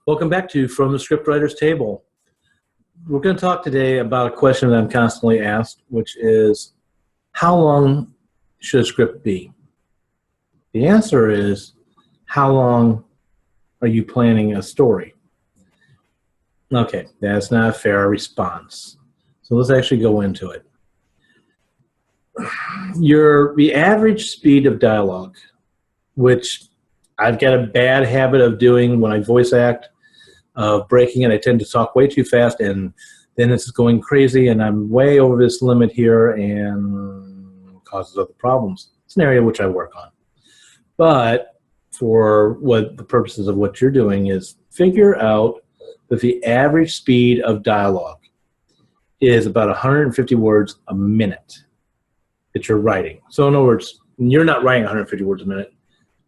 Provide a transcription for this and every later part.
Welcome back to From the Scriptwriter's Table. We're going to talk today about a question that I'm constantly asked, which is, how long should a script be? The answer is, how long are you planning a story? Okay, that's not a fair response. So let's actually go into it. The average speed of dialogue, which I've got a bad habit of doing when I voice act, of breaking it. I tend to talk way too fast, and then it's going crazy, and I'm way over this limit here, and causes other problems. It's an area which I work on. But for what the purposes of what you're doing is figure out that the average speed of dialogue is about 150 words a minute that you're writing. So in other words, you're not writing 150 words a minute.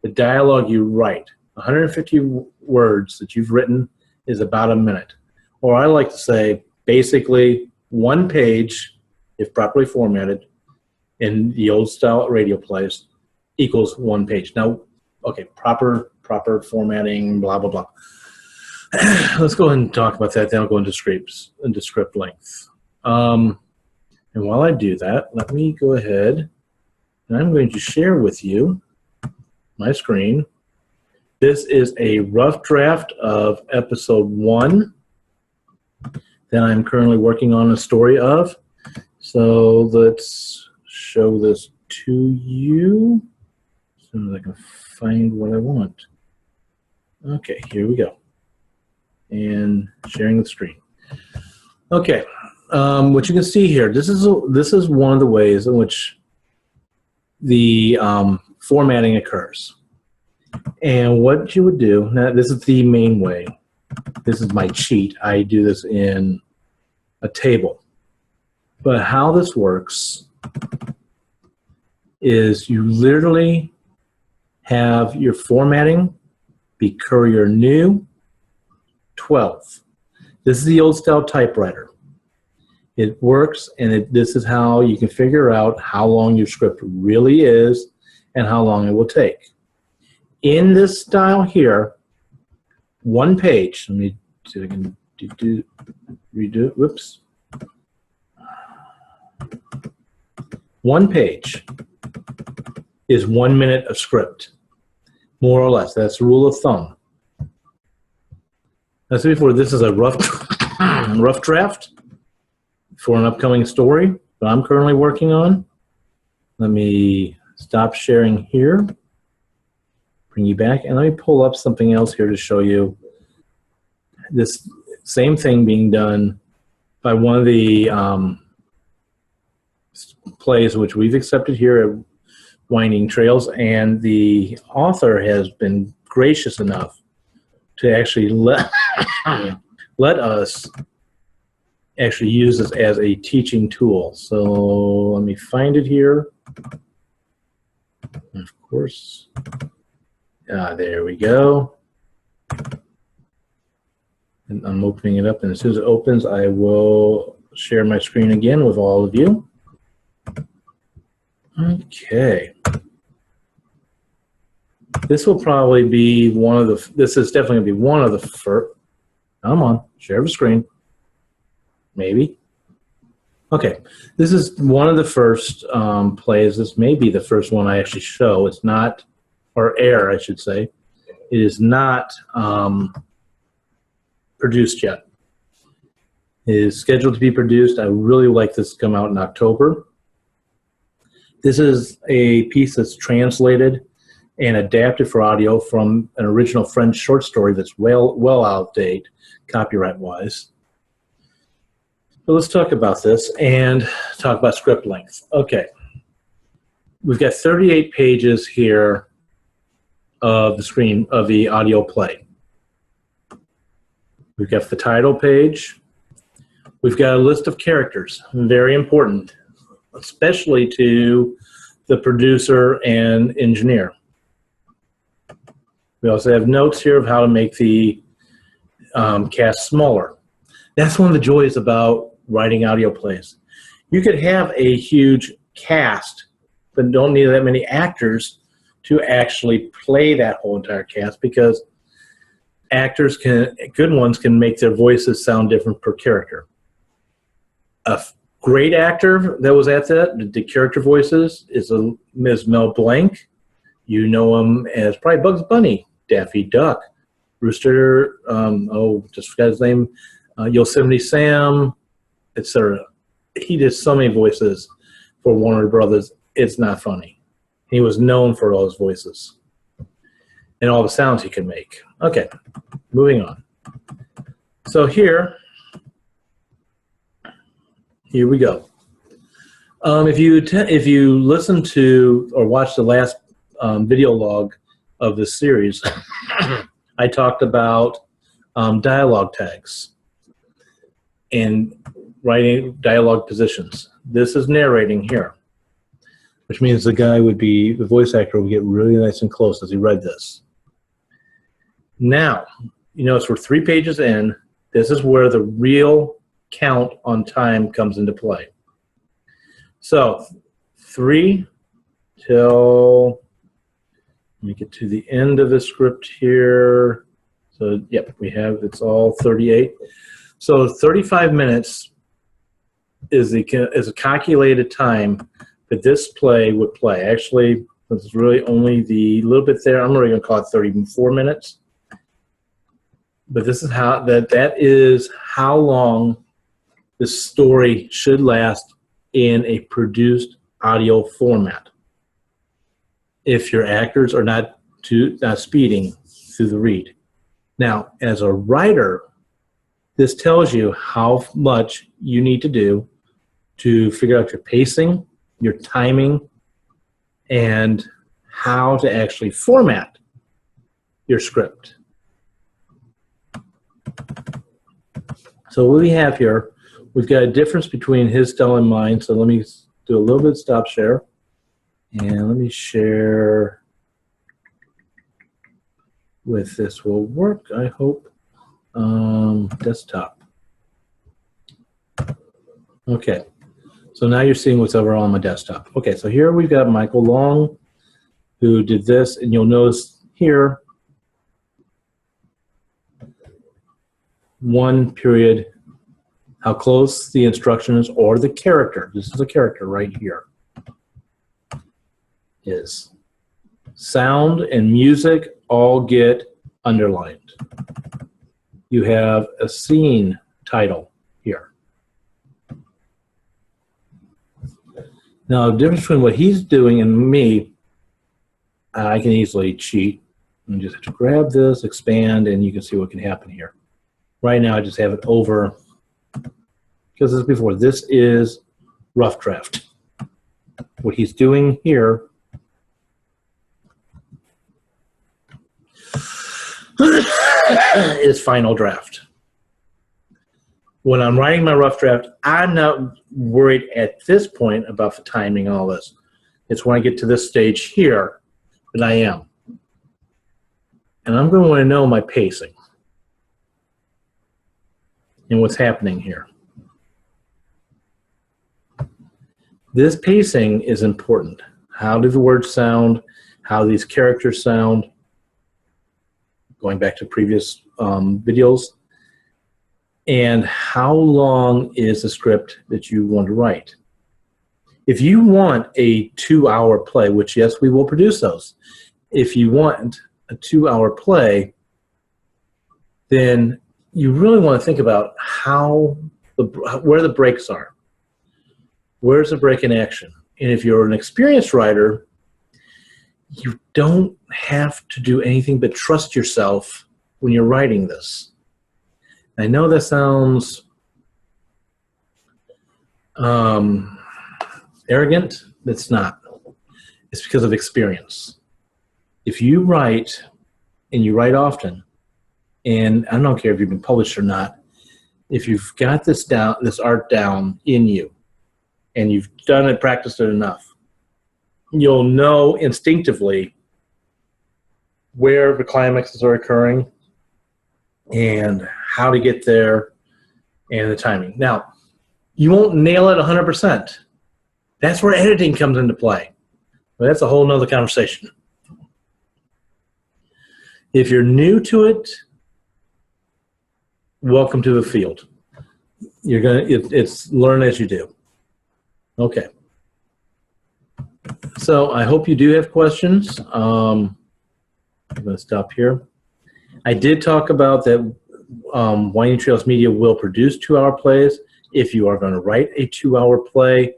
The dialogue you write, 150 words that you've written, is about a minute. Or I like to say, basically, one page, if properly formatted, in the old style radio plays, equals one page. Now, okay, proper formatting, blah, blah, blah. Let's go ahead and talk about that. Then I'll go into script length. And while I do that, let me go ahead, and I'm going to share with you my screen. This is a rough draft of episode 1 that I'm currently working on a story of. So let's show this to you as soon as I can find what I want. Okay, here we go. And sharing the screen. Okay, what you can see here, this is one of the ways in which the formatting occurs. And what you would do, now this is the main way. This is my cheat. I do this in a table. But how this works is you literally have your formatting be Courier New 12. This is the old style typewriter. It works, and this is how you can figure out how long your script really is and how long it will take. In this style here, one page, let me see if I can redo it, whoops. One page is 1 minute of script, more or less. That's the rule of thumb. As I said before, this is a rough draft for an upcoming story that I'm currently working on. Let me stop sharing here. Bring you back, and let me pull up something else here to show you this same thing being done by one of the plays which we've accepted here at Winding Trails, and the author has been gracious enough to actually let us actually use this as a teaching tool. So let me find it here. Of course. There we go. And I'm opening it up, and as soon as it opens, I will share my screen again with all of you. Okay. This will probably be one of the, this is definitely going to be one of the first, come on, share the screen. Maybe. Okay, this is one of the first plays. This may be the first one I actually show. It's not, or air, I should say. It is not produced yet. It is scheduled to be produced. I really like this to come out in October. This is a piece that's translated and adapted for audio from an original French short story that's well out of date, copyright-wise. So let's talk about this and talk about script length. Okay. We've got 38 pages here of the screen of the audio play. We've got the title page. We've got a list of characters, very important, especially to the producer and engineer. We also have notes here of how to make the cast smaller. That's one of the joys about writing audio plays. You could have a huge cast, but don't need that many actors to actually play that whole entire cast, because actors good ones can make their voices sound different per character. A great actor that was at that, the character voices, is Ms. Mel Blanc. You know him as probably Bugs Bunny, Daffy Duck, Rooster, just forgot his name, Yosemite Sam, etc. He did so many voices for Warner Brothers, it's not funny. He was known for all his voices and all the sounds he could make. Okay, moving on. So here we go. If you listen to or watch the last video log of this series, I talked about dialogue tags and writing dialogue positions. This is narrating here, which means the voice actor would get really nice and close as he read this. Now, you notice we're 3 pages in. This is where the real count on time comes into play. So 3 till, let me get to the end of the script here. So, yep, it's all 38. So 35 minutes is a calculated time that this play would play. Actually, it's really only the little bit there. I'm already going to call it 34 minutes. But this is that is how long this story should last in a produced audio format, if your actors are not speeding through the read. Now, as a writer, this tells you how much you need to do to figure out your pacing, your timing, and how to actually format your script. So what we have here, we've got a difference between his style and mine. So let me do a little bit of stop share. And let me share with this will work, I hope. Desktop. Okay. So now you're seeing what's over on my desktop. Okay, so here we've got Michael Long, who did this, and you'll notice here, 1 period, how close the instruction is, or the character. This is a character right here. Is sound and music all get underlined. You have a scene title here. Now, the difference between what he's doing and me, I can easily cheat and just have to grab this, expand, and you can see what can happen here. Right now, I just have it over, because this is before. This is rough draft. What he's doing here is final draft. When I'm writing my rough draft, I'm not worried at this point about the timing and all this. It's when I get to this stage here that I am. And I'm going to want to know my pacing and what's happening here. This pacing is important. How do the words sound? How these characters sound? Going back to previous videos. And how long is the script that you want to write? If you want a 2-hour play, which yes, we will produce those. If you want a 2-hour play, then you really want to think about where the breaks are. Where's the break in action? And if you're an experienced writer, you don't have to do anything but trust yourself when you're writing this. I know that sounds arrogant. It's not. It's because of experience. If you write, and you write often, and I don't care if you've been published or not, if you've got this art down in you, and you've done it, practiced it enough, you'll know instinctively where the climaxes are occurring and how to get there and the timing. Now, you won't nail it 100%. That's where editing comes into play. But that's a whole nother conversation. If you're new to it, welcome to the field. You're gonna it's learn as you do. Okay. So I hope you do have questions. I'm going to stop here. I did talk about that Winding Trails Media will produce 2-hour plays. If you are going to write a 2-hour play,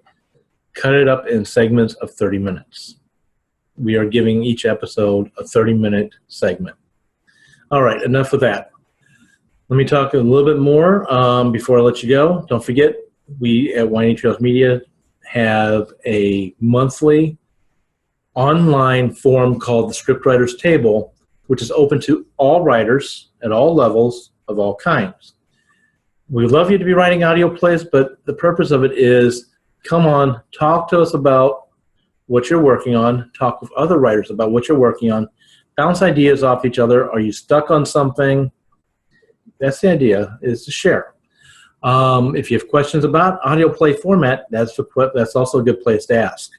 cut it up in segments of 30 minutes. We are giving each episode a 30-minute segment. All right, enough of that. Let me talk a little bit more before I let you go. Don't forget, we at Winding Trails Media have a monthly online forum called the Scriptwriters Table, which is open to all writers at all levels of all kinds. We would love you to be writing audio plays, but the purpose of it is, come on, talk to us about what you're working on, talk with other writers about what you're working on, bounce ideas off each other. Are you stuck on something? That's the idea, is to share. If you have questions about audio play format, that's also a good place to ask.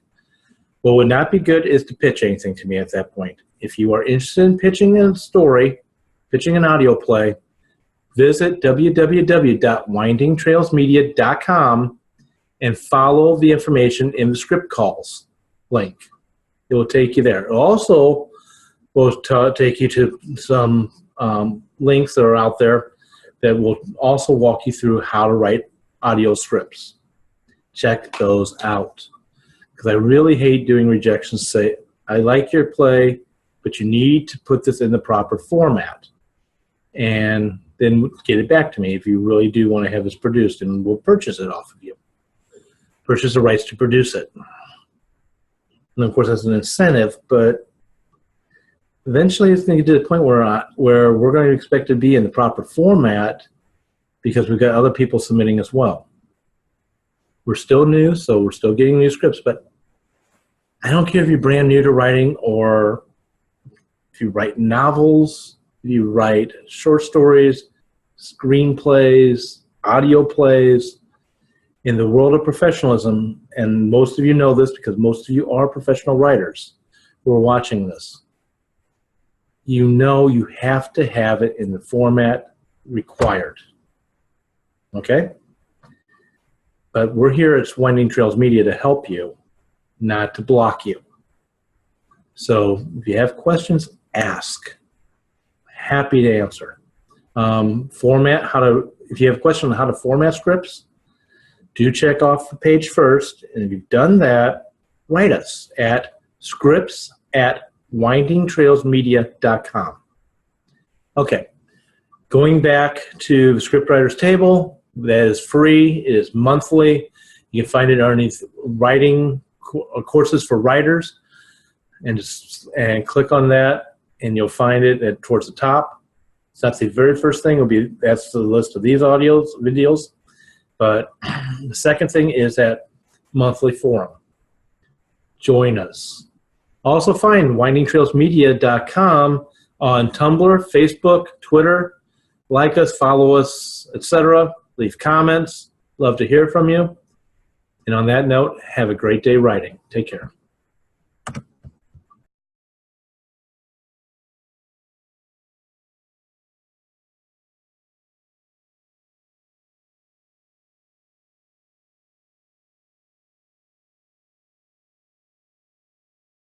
What would not be good is to pitch anything to me at that point. If you are interested in pitching a story, pitching an audio play, visit www.windingtrailsmedia.com and follow the information in the script calls link. It will take you there. It also will take you to some links that are out there that will also walk you through how to write audio scripts. Check those out. Because I really hate doing rejections. Say, I like your play, but you need to put this in the proper format. And then get it back to me if you really do want to have this produced, and we'll purchase it off of you. Purchase the rights to produce it. And of course, that's an incentive, but eventually it's going to get to the point where we're going to expect to be in the proper format because we've got other people submitting as well. We're still new, so we're still getting new scripts, but I don't care if you're brand new to writing or if you write novels, if you write short stories, screenplays, audio plays. In the world of professionalism, and most of you know this because most of you are professional writers who are watching this, you know you have to have it in the format required. Okay? But we're here at Winding Trails Media to help you, not to block you. So if you have questions, ask. Happy to answer. If you have a question on how to format scripts, do check off the page first. And if you've done that, write us at scripts@windingtrailsmedia.com. Okay, going back to the Scriptwriters Table, that is free. It is monthly. You can find it underneath writing courses for writers, and click on that, and you'll find it towards the top. So that's the very first thing. That's the list of these videos. But the second thing is that monthly forum. Join us. Also find windingtrailsmedia.com on Tumblr, Facebook, Twitter. Like us, follow us, etc. Leave comments. Love to hear from you. And on that note, have a great day writing. Take care.